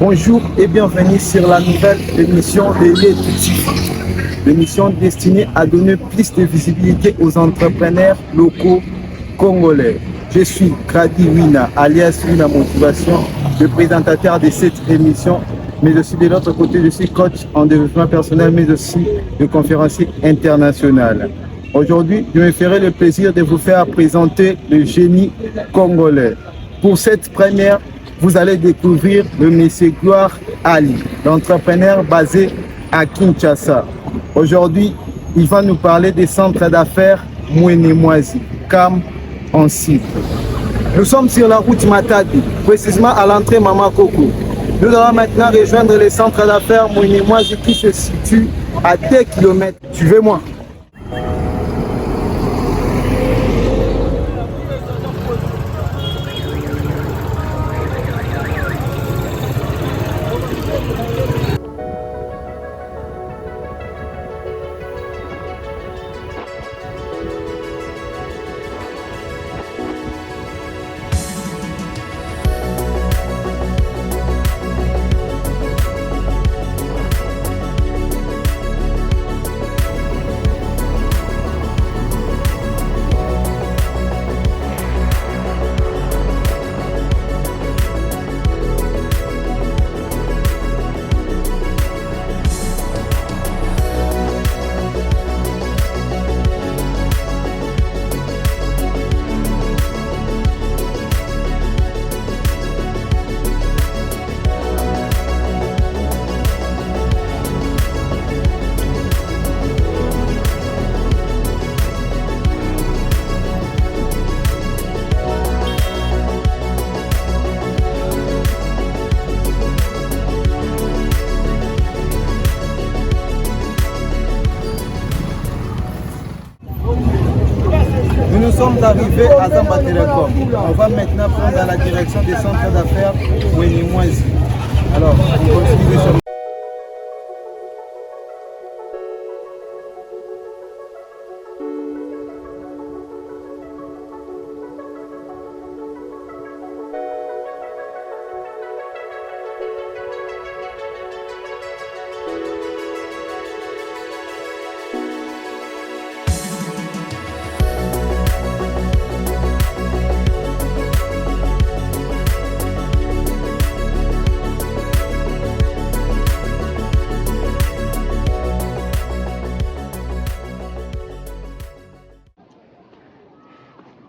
Bonjour et bienvenue sur la nouvelle émission de l'Étutif, l'émission destinée à donner plus de visibilité aux entrepreneurs locaux congolais. Je suis Kradi Wina, alias Wina Motivation, le présentateur de cette émission, mais aussi de l'autre côté, je suis coach en développement personnel, mais aussi de conférencier international. Aujourd'hui, je me ferai le plaisir de vous faire présenter le génie congolais. Pour cette première, vous allez découvrir le monsieur Gloire Ali, l'entrepreneur basé à Kinshasa. Aujourd'hui, il va nous parler des centres d'affaires Mwenemwazi, CAM en site. Nous sommes sur la route Matadi, précisément à l'entrée Mama Koko. Nous allons maintenant rejoindre le centre d'affaires Mwenemwazi qui se situe à 2 km. Suivez-moi. Nous sommes arrivés à Zamba Telecom. On va maintenant prendre la direction des centres d'affaires Mwenemwazi. Alors, on continue sur...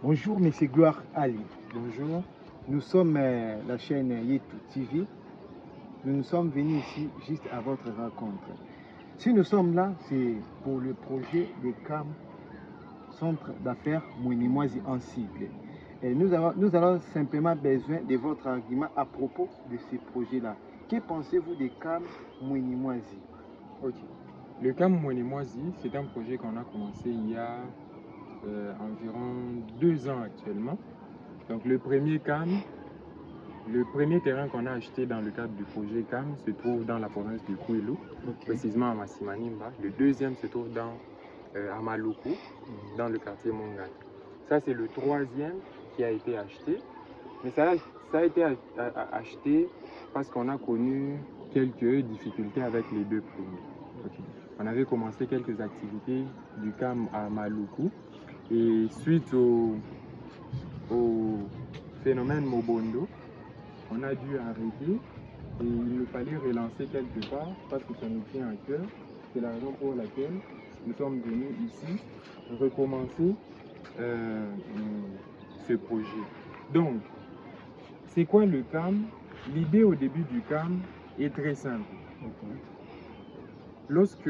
Bonjour, monsieur Gloire Ali. Bonjour. Nous sommes la chaîne Yetu TV. Nous sommes venus ici juste à votre rencontre. Si nous sommes là, c'est pour le projet de CAM, Centre d'affaires Mwenemwazi en cible. Et nous avons simplement besoin de votre argument à propos de ce projet-là. Que pensez-vous de CAM Mwenemwazi? Ok. Le CAM Mwenemwazi, c'est un projet qu'on a commencé il y a environ 2 ans actuellement. Donc le premier CAM, le premier terrain qu'on a acheté dans le cadre du projet CAM se trouve dans la province du Kwilu, précisément à Masimanimba. Le deuxième se trouve à Maluku, dans le quartier Mongane. Ça, c'est le troisième qui a été acheté. Mais ça a été acheté parce qu'on a connu quelques difficultés avec les deux premiers. Okay. On avait commencé quelques activités du CAM à Maluku et suite au phénomène Mobondo, on a dû arrêter et il nous fallait relancer quelque part parce que ça nous tient à cœur. C'est la raison pour laquelle nous sommes venus ici recommencer ce projet. Donc, c'est quoi le CAM? L'idée au début du CAM est très simple. Lorsque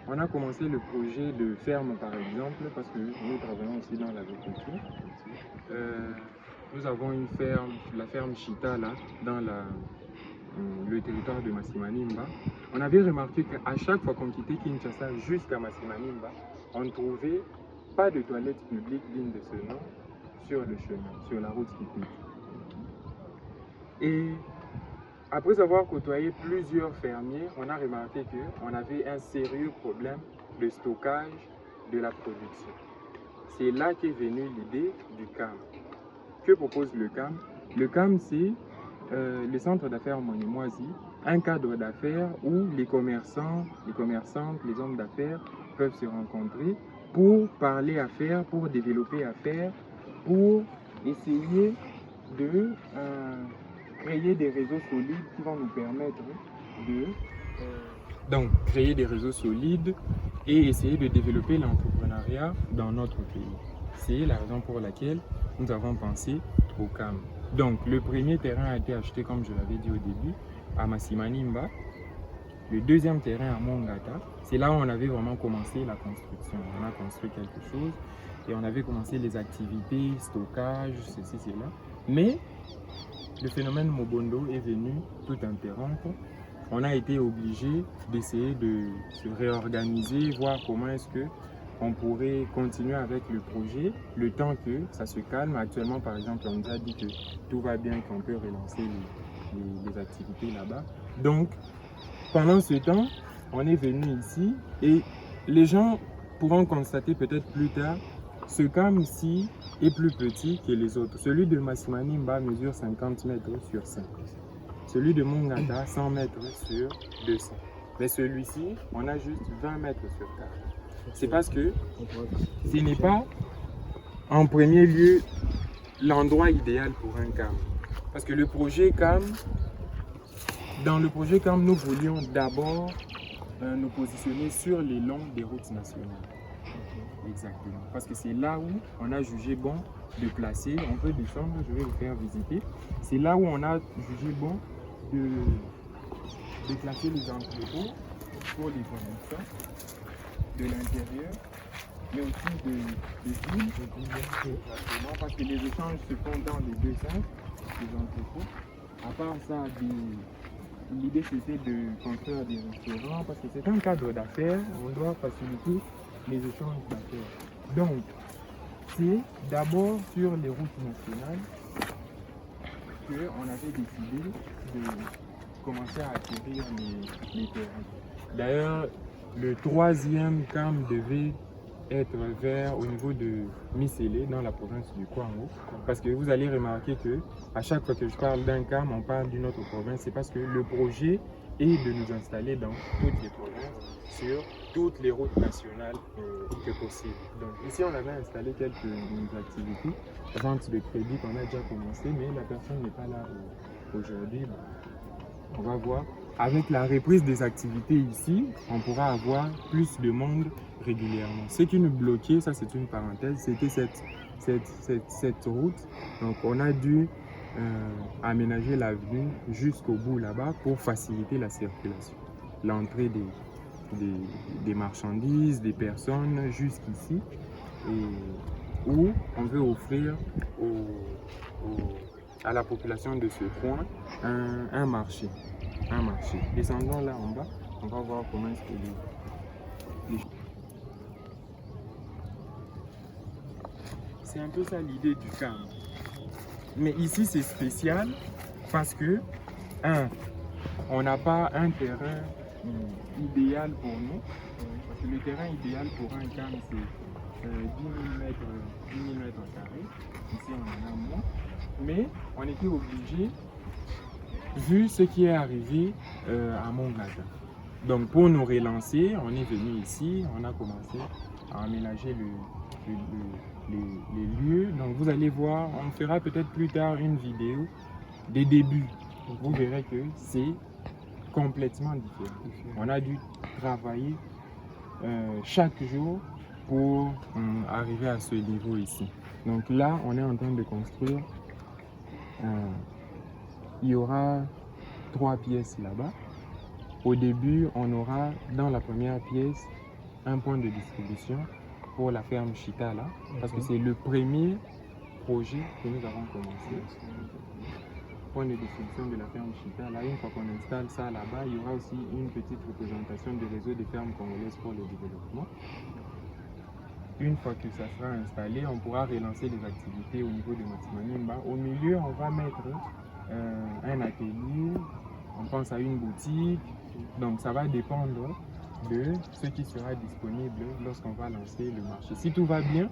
on a commencé le projet de ferme, par exemple, parce que nous travaillons aussi dans l'agriculture, nous avons une ferme, la ferme Chita, là, dans le territoire de Masimanimba. On avait remarqué qu'à chaque fois qu'on quittait Kinshasa jusqu'à Masimanimba, on ne trouvait pas de toilettes publiques dignes de ce nom sur le chemin, sur la route qui quitte. Et après avoir côtoyé plusieurs fermiers, on a remarqué qu'on avait un sérieux problème de stockage de la production. C'est là qu'est venue l'idée du CAM. Que propose le CAM? Le CAM, c'est le centre d'affaires Mwenemwazi un cadre d'affaires où les commerçants, les commerçantes, les hommes d'affaires peuvent se rencontrer pour parler affaires, pour développer affaires, pour essayer de créer des réseaux solides qui vont nous permettre de donc créer des réseaux solides et essayer de développer l'entrepreneuriat dans notre pays. C'est la raison pour laquelle nous avons pensé au CAM. Donc le premier terrain a été acheté, comme je l'avais dit au début, à Masimanimba. Le deuxième terrain à Mongata, c'est là où on avait vraiment commencé la construction. On a construit quelque chose et on avait commencé les activités, stockage, ceci, cela. Mais le phénomène Mobondo est venu tout interrompre. On a été obligé d'essayer de se réorganiser, voir comment est-ce qu'on pourrait continuer avec le projet, le temps que ça se calme. Actuellement, par exemple, on nous a dit que tout va bien, qu'on peut relancer les activités là-bas. Donc, pendant ce temps, on est venu ici et les gens pourront constater peut-être plus tard, ce CAM ici est plus petit que les autres. Celui de Masimanimba mesure 50 mètres sur 5. Celui de Mongata, 100 mètres sur 200. Mais celui-ci, on a juste 20 mètres sur 4. C'est parce que ce n'est pas en premier lieu l'endroit idéal pour un CAM. Parce que le projet CAM, dans le projet CAM, nous voulions d'abord nous positionner sur les longs des routes nationales. Exactement. Parce que c'est là où on a jugé bon de placer. On peut descendre, je vais vous faire visiter. C'est là où on a jugé bon de placer les entrepôts pour les fournisseurs de l'intérieur, mais aussi des villes. Exactement. Parce que les échanges se font dans les deux sens, les entrepôts. À part ça, l'idée c'était de construire des restaurants parce que c'est un cadre d'affaires, on doit faciliter les échanges d'affaires. Donc, c'est d'abord sur les routes nationales qu'on avait décidé de commencer à acquérir les terrains. D'ailleurs, le troisième CAM devait être vers au niveau de Misélé, dans la province du Kwango. Parce que vous allez remarquer que à chaque fois que je parle d'un CAM, on parle d'une autre province. C'est parce que le projet est de nous installer dans toutes les provinces, sur toutes les routes nationales que possible. Donc ici, on avait installé quelques activités, vente de crédit qu'on a déjà commencé, mais la personne n'est pas là aujourd'hui. On va voir. Avec la reprise des activités ici, on pourra avoir plus de monde régulièrement. Ce qui nous bloquait, ça c'est une parenthèse, c'était cette route. Donc on a dû aménager l'avenue jusqu'au bout là-bas pour faciliter la circulation. L'entrée des marchandises, des personnes jusqu'ici, où on veut offrir à la population de ce coin un marché. Descendons là en bas, on va voir comment est-ce que c'est un peu ça l'idée du CAM. Mais ici c'est spécial parce que, on n'a pas un terrain idéal pour nous. Parce que le terrain idéal pour un CAM c'est 10 000 mètres carrés. Ici on en a moins. Mais on était obligé, vu ce qui est arrivé à Mongata. Donc pour nous relancer, on est venu ici, on a commencé à aménager les lieux. Donc vous allez voir, on fera peut-être plus tard une vidéo des débuts. Vous verrez que c'est complètement différent. On a dû travailler chaque jour pour arriver à ce niveau ici. Donc là, on est en train de construire. Il y aura 3 pièces là-bas. Au début, on aura dans la première pièce un point de distribution pour la ferme Chita là, parce que c'est le premier projet que nous avons commencé. Point de distribution de la ferme Chita là, une fois qu'on installe ça là-bas, il y aura aussi une petite représentation du réseau des fermes congolaises pour le développement. Une fois que ça sera installé, on pourra relancer les activités au niveau de Masimanimba. Au milieu, on va mettre un atelier, on pense à une boutique. Donc ça va dépendre de ce qui sera disponible lorsqu'on va lancer le marché. Si tout va bien,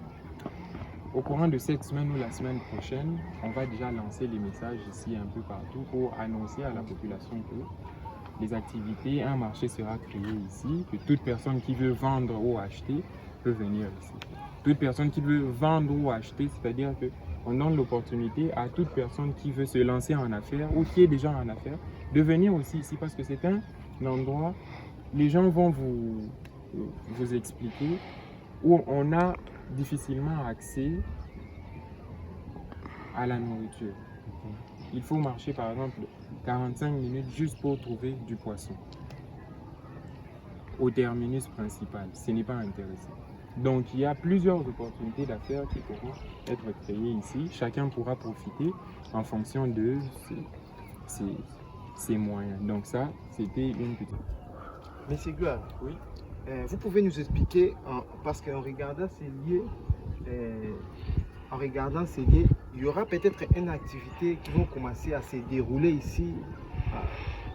au courant de cette semaine ou la semaine prochaine, on va déjà lancer les messages ici un peu partout pour annoncer à la population que les activités, un marché sera créé ici, que toute personne qui veut vendre ou acheter peut venir ici. Toute personne qui veut vendre ou acheter, c'est-à-dire qu'on donne l'opportunité à toute personne qui veut se lancer en affaires ou qui est déjà en affaires de venir aussi ici parce que c'est un endroit, les gens vont vous expliquer où on a difficilement accès à la nourriture. Il faut marcher par exemple 45 minutes juste pour trouver du poisson au terminus principal. Ce n'est pas intéressant. Donc il y a plusieurs opportunités d'affaires qui pourront être créées ici. Chacun pourra profiter en fonction de ses moyens. Donc ça, c'était une petite... Monsieur Gloire, Oui. Vous pouvez nous expliquer, parce qu'en regardant ces lieux, il y aura peut-être une activité qui va commencer à se dérouler ici,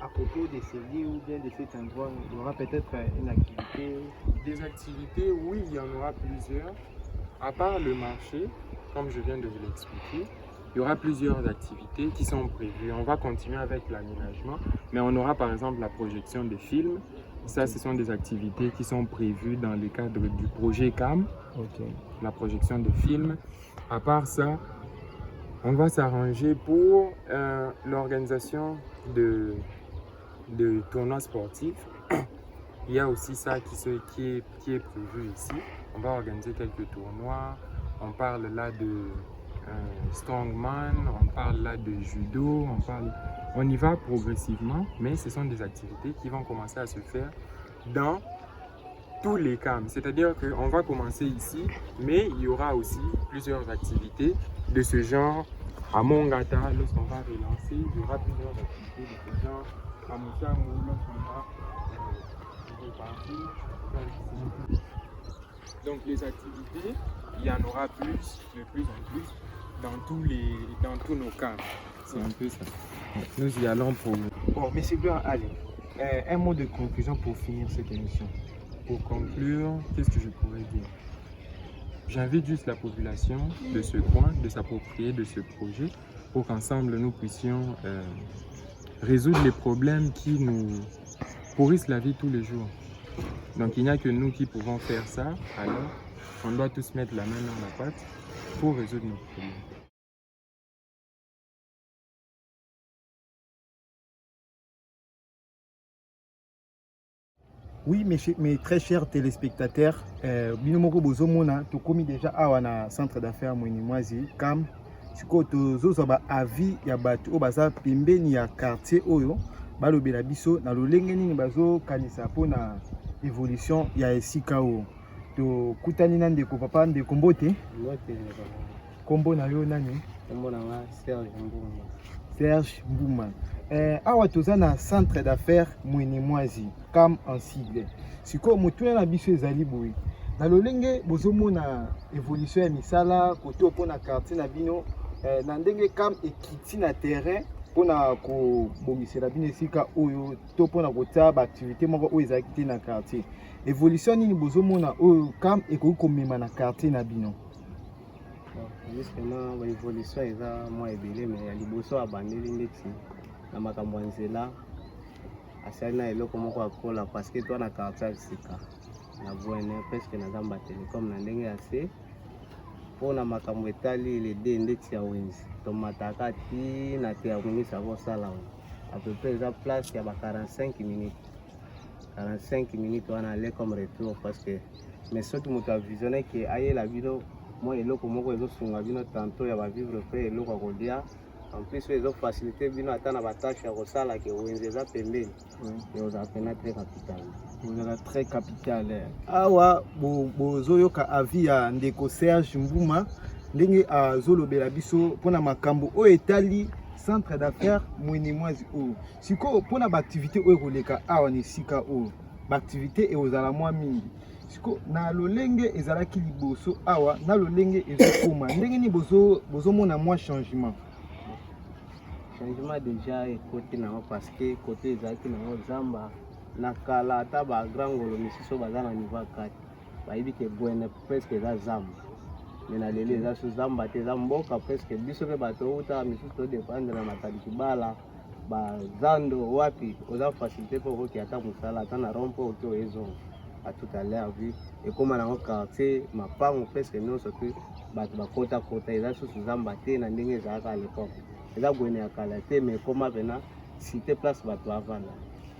à propos de ces lieux ou bien de cet endroit. Il y aura peut-être une activité. Des activités, oui, il y en aura plusieurs. À part le marché, comme je viens de vous l'expliquer, il y aura plusieurs activités qui sont prévues. On va continuer avec l'aménagement, mais on aura par exemple la projection de films. Ça, ce sont des activités qui sont prévues dans le cadre du projet CAM, la projection de films. À part ça, on va s'arranger pour l'organisation de tournois sportifs. Il y a aussi ça qui est prévu ici. On va organiser quelques tournois. On parle là de strongman, on parle là de judo, on y va progressivement, mais ce sont des activités qui vont commencer à se faire dans tous les camps. C'est-à-dire qu'on va commencer ici, mais il y aura aussi plusieurs activités de ce genre à Mongata. Lorsqu'on va relancer, il y aura plusieurs activités de ce genre à Moussamou, lorsqu'on va repartir. Donc les activités, il y en aura plus, de plus en plus, dans tous nos camps. C'est un peu ça. Nous y allons pour... Bon, monsieur Gloire, allez, un mot de conclusion pour finir cette émission. Pour conclure, qu'est-ce que je pourrais dire? J'invite juste la population de ce coin de s'approprier de ce projet pour qu'ensemble nous puissions résoudre les problèmes qui nous pourrissent la vie tous les jours. Donc il n'y a que nous qui pouvons faire ça, alors on doit tous mettre la main dans la pâte pour résoudre nos problèmes. Oui, mes très chers téléspectateurs, binomoko bozomona tokomi déjà awa na centre d'affaires Mwenimwazi CAM. Siko tozoza ba avis ya bato o baza pembeni ya quartier oyo balobela biso na lolenge nini bazo kanisa pona évolution ya esika oyo. To kutani na ndeko papa ndeko mbote. Kombo na yo nani? Kombo na Serge Mbuma. Serge Mbuma. Awa toza na centre d'affaires Mwenimwazi CAM en sigle. Siko motuna na biso ezali boye. Na lolenge bozomona évolution ya misala kote opona quartier na bino na ndenge CAM ekiti na terrain pona ko bongisela bino esika oyo to pona kotia ba activité moko oyo ezalaki te na quartier. Évolution nini bozomona oyo CAM ekoki komema na quartier na bino? Justement ba évolution eza mwa ebele mais ya liboso abandeli ndeti na makambo ya nzela asali na eloko moko akola parce que toi na quartier ya sika na bwene presque na zamba telecom na ndenge ya se mpona makambo etali lede ndeti ya wenzi tomataka ti na te ya minutes akosala à peu près eza place ya ba 45 minutes wana ale comme retour parce que mais soki moto avisionne ke ayela bino mwa eloko moko ezosunga bino tantôt ya bavivre mpe eloko akolia en plus ezo facilité bino ata na batashe ya kosala ke wenzi eza pembeni ozala pena très capital. Ozala très capital. Awa bozoyoka avis ya ndeko Serge Mbuma ndenge azolobela biso mpona makambo oyo etali centre d'affaires Mwenimwazi oyo. Sikoyo mpona baactivité oyo ekoleka awa na esika oyo baactivité eozala mwa mingi. Siko na lolenge ezalaki liboso awa na lolenge ezokoma ndenge ni bozomona mwa changement. Changement déjà ekoti nango parce que côté ezalaki nango zamba na kala ata ba grand ngolo misusu baza na niveau 4 bayebi ke bwene presque eza zamba mais na lelo eza so zamba te eza mboka presque biso mpe bato outa misusu todépendre na matali kibala bazando wapi oza facilité pour ko kiata musala tana rompo oto ezo à tout à l'heure vu et comme na quartier mapango presque non so que bato bakota kota eza susu zamba te na ndenge ezalaka à l'époque eza gwene ya kala te mais koma pena cité place bato avanda.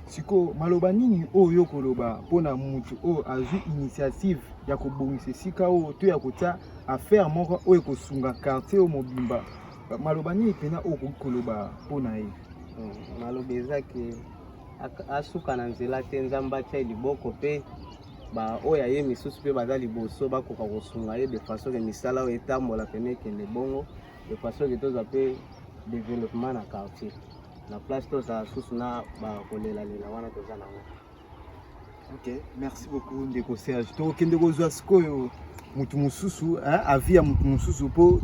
Siko maloba nini oyo koloba mpona mutu oyo azwi initiative ya kobongisa esika oyo to ya kotia affaire moko oyo ekosunga quartier oyo mobimba, maloba nini pena oyo koloba mpona ye? Maloba ezaki asuka na nzela te nzambe atia liboko mpe oyo aye misusu mpe baza liboso bakoka kosunga ye de façon ke misala oyo etambola pene ekende bongo de façon ke tozwa mpe développement na quartier na place tozala susu na bakolelalela wana toza nango. Ok, merci beaucoup ndeko Serge. Tokende kozwa sikoyo mutu mosusu avi ya mutu mosusu mpo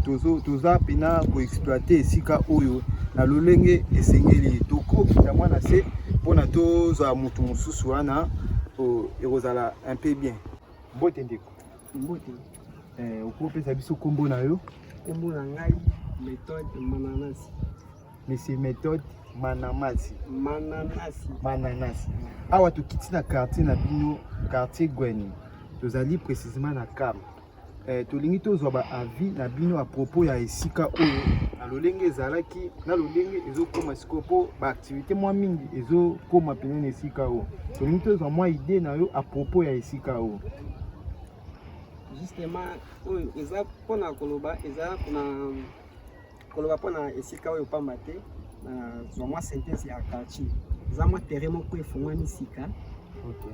toza pena koexploite esika oyo na lolenge esengeli tokokita mwana se mpona tozwa mutu mosusu wana ekozala un peu bien. Mbote ndeko. Mbote. Okopesa biso kombo na yo? Kombo na ngai Méthode Mananasi. Monsieur Méthode Mananasi. Mananasi. Awa tokiti na quartier na bino, quartier Gweni. Tozali précisément na Kam. Tolingi tozwa ba avis na bino à propos ya esika oyo na lolenge ezalaki na lolenge ezokoma siko po ba activité mwa mingi ezokoma pene na esika oyo. Tolingi tozwa mwa idée na yo à propos ya esika oyo. Justement oyo eza pona koloba eza kuna koloba pona esika oyo pamba te na zwa mwa synthèse ya quartier eza mwa terrain moko efungwani sika. Okay.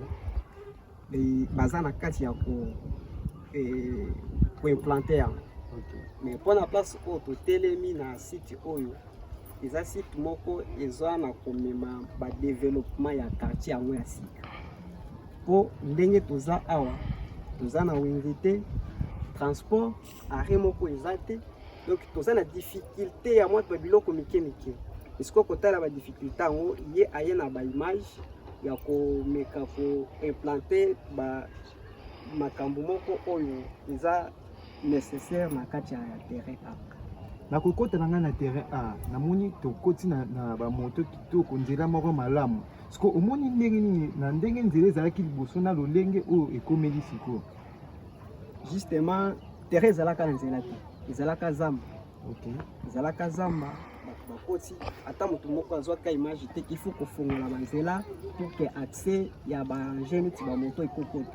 Baza na kati ya ko implanter yango. Okay. Mais pona place oyo totelemi na site oyo eza site moko eza na komema ba développement ya quartier yango ya sika po ndenge toza awa toza na wengite transport arrêt moko eza te donc toza na difficulté ya mwa biloko mike esiko kotala ba difficulté yango ye aye na ba image ya komeka ko implanter ba makambo moko oyo eza nécessaire na kati ya terrain A. Na kokota na nga na terrain A namoni tokoti na ba moto kitoko nzela moko malamu siko omoni ndenge nini na ndenge nzela ezalaki liboso na lolenge oyo ekomeli siko? Justement terrain ezalaka na nzela te ezalaka zamba. Okay. Ezalaka zamba bakoti ata motu moko azwaka image te il faut kofongola banzela pour que accès ya bajene ti bamoto ekokota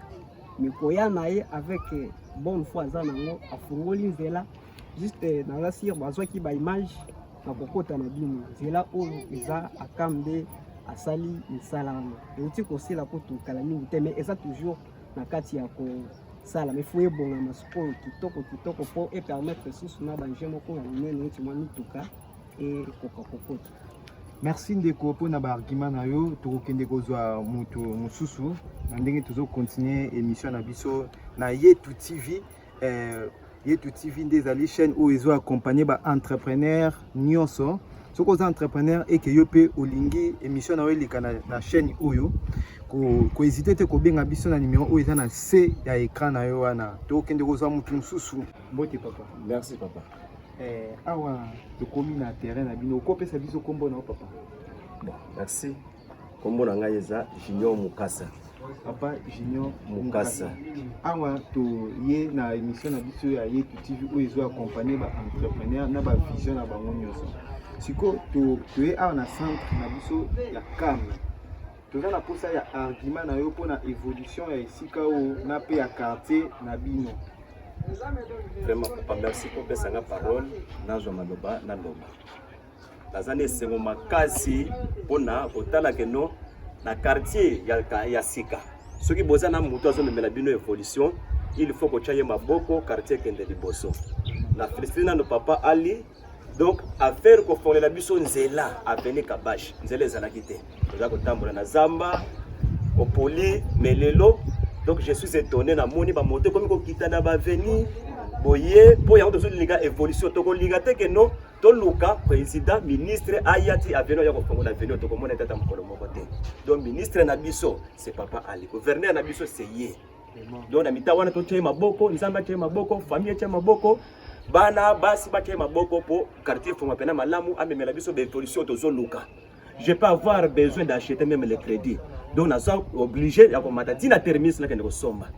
mais koya na ye avec bonne foi aza nango afongoli nzela juste naza sire bazwaki baimage na kokota na bino nzela oyo eza akamde asali misala wana euti kosila po tokala mingi te mais eza toujours na kati ya kosala mais faut ebongama sikoyo kitoko po epermettre susu na banje moko ya minene eti mwa mituka ekoka kokota. Merci ndeko mpona baargument na yo tokokende kozwa moto mosusu na ndenge tozokontinue émission na biso na Yetu TV. Yetu TV nde ezali chaîne oyo ezoaccompagne baentrepreneur nyonso soki oza entrepreneur eke yo mpe olingi émission na yo eleka na chaîne oyo kohésite te kobenga biso na numéro oyo eza na se ya écran na yo wana tokokende kozwa motu mosusu. Mbote papa. Merci papa. Awa tokomi na terrain na bino okopesa biso kombo na yo papa? Bon, merci. Kombo na ngai eza Junior Mukasa. Papa Junior Mukasa. Awa to ye na émission na biso ya Yetu TV oyo ezo accompagner ba entrepreneur na ba vision na bango nyonso. Siko to ye awa na centre na biso ya Kam. Toza na posa ya argument na yo mpona évolution ya esika oyo na pe ya quartier na bino. Vraiment papa merci pour pesa nga parole nazwa maloba na loba. Nazane esengo makasi mpona kotala keno na quartier ya sika. Soki boza na mutu azomemela bino évolution, il faut kotia ye maboko quartier kende liboso. Na félicité nano papa Ali donc affaire kofongolela biso nzela aveni kabash nzela ezalaki te. Toza kotambola na zamba opoli melelo. Donc je suis étonné na moni ba moto comme ko kitana ba veni boye po ya to linga évolution to ko linga te que non to luka président ministre ayati aveno ya ko fongola veni to ko mona tata mkolo moko te. Donc ministre na biso c'est papa Ali, gouverneur na biso c'est ye. Donc na mitawana to tie maboko, nzamba tie maboko, famille tie maboko, bana basi ba tie maboko po quartier fonga pena malamu amemela biso be évolution to zo luka. je peux avoir besoin d'acheter même les crédits. Donc, je suis obligé de terminus na kende somba.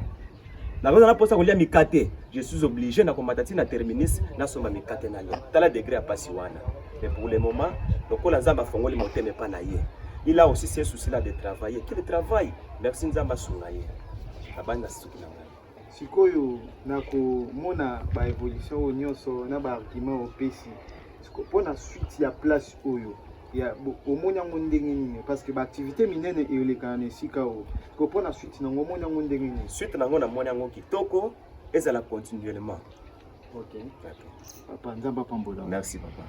Je suis obligé de terminus na somba mikate na yo. Tala degré à pasiwana. Mais pour le moment, le Nzamba fongoli monte n'est pas naïe. Il a aussi ces soucis-là de travailler. Quel travail? Merci Nzamba Sounaye. Abana Soukina. Sikoyo nako mona ba évolution nyonso na ba argument opesi. Siko pona suite ya place oyo. Ya au mona ndenge nini parce que ba activité minene e le kana sika o. Siko pona suite nango mona ndenge nini. Suite nango na mona ngo kitoko ezala continuellement. OK. Papa Nzamba pambola. Merci papa.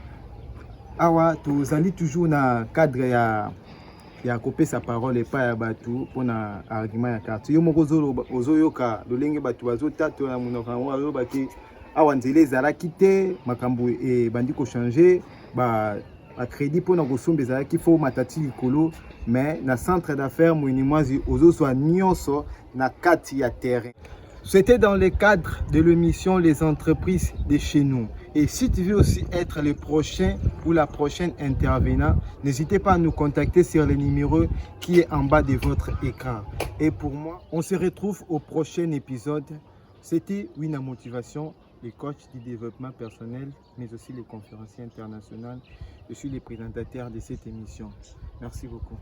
Awa tozali toujours na cadre ya kopesa parole epai ya bato mpona argument ya quartier. Yo moko ozoyoka lolenge bato bazotata na monoko yango aloba te awa nzela ezalaki te makambo ebandi kochange bacrédit mpona kosomba ezalaki fo matati likolo mais na centre d'affaires Moini Mwazi ozozwa nyonso na kati ya terrain. C'était dans le cadre de l'émission Les entreprises de chez nous. Et si tu veux aussi être le prochain ou la prochaine intervenant, n'hésitez pas à nous contacter sur le numéro qui est en bas de votre écran. Et pour moi, on se retrouve au prochain épisode. C'était Wina Motivation, le coach du développement personnel, mais aussi le conférencier international. Je suis le présentateur de cette émission. Merci beaucoup.